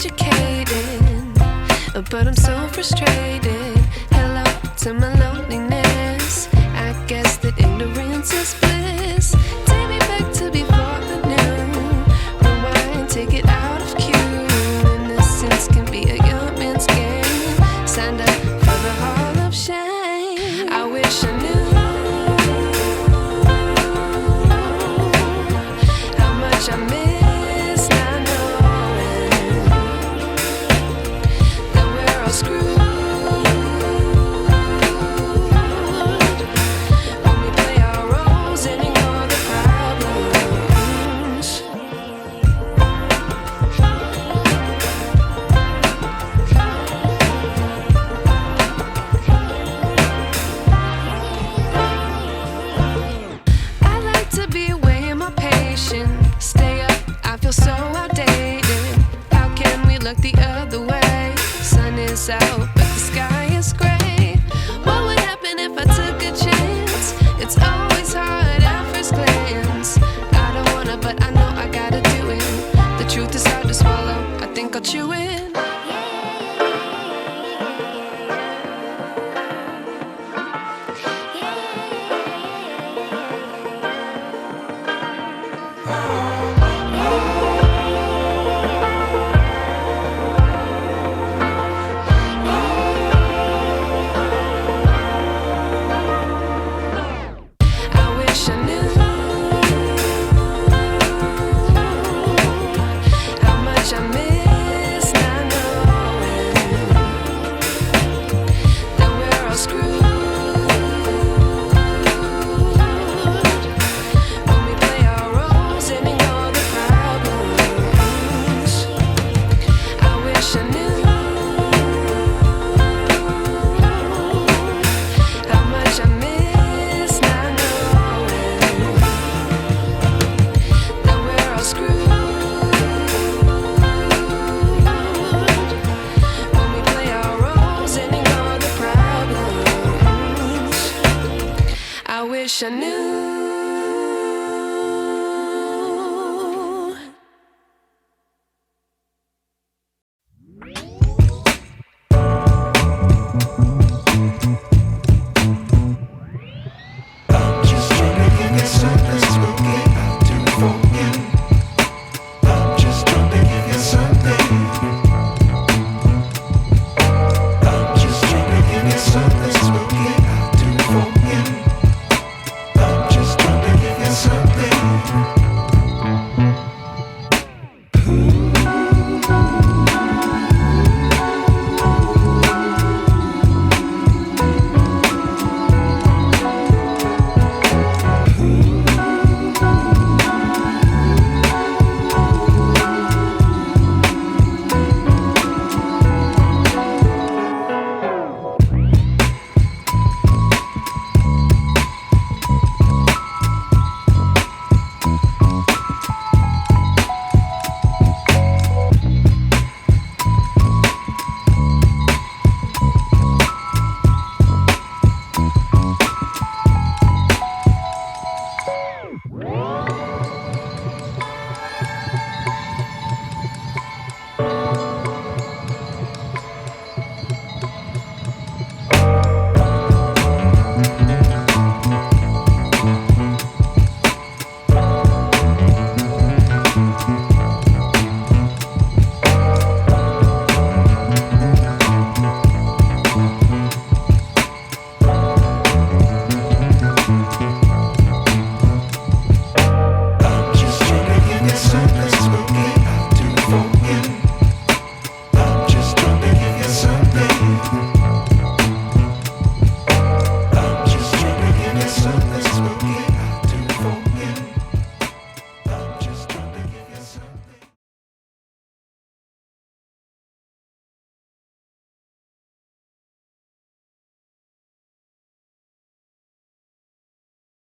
educated, but I'm so frustrated. Hello to my loneliness. I guess that ignorance is bliss. Take me back to before the new. Rewind, take it out of cue. Innocence can be a young man's game. Signed up for the hall of shame. I wish I knew how much I miss not knowing that we're all screwed when we play our roles and ignore the problems. I like to be away in my patience. Stay up, I feel so outdated. How can we look the other way? Sun is out, but the sky is gray. What would happen if I took a chance? It's always hard at first glance. I don't wanna, but I know I gotta do it. The truth is hard to swallow, I think I'll chew it.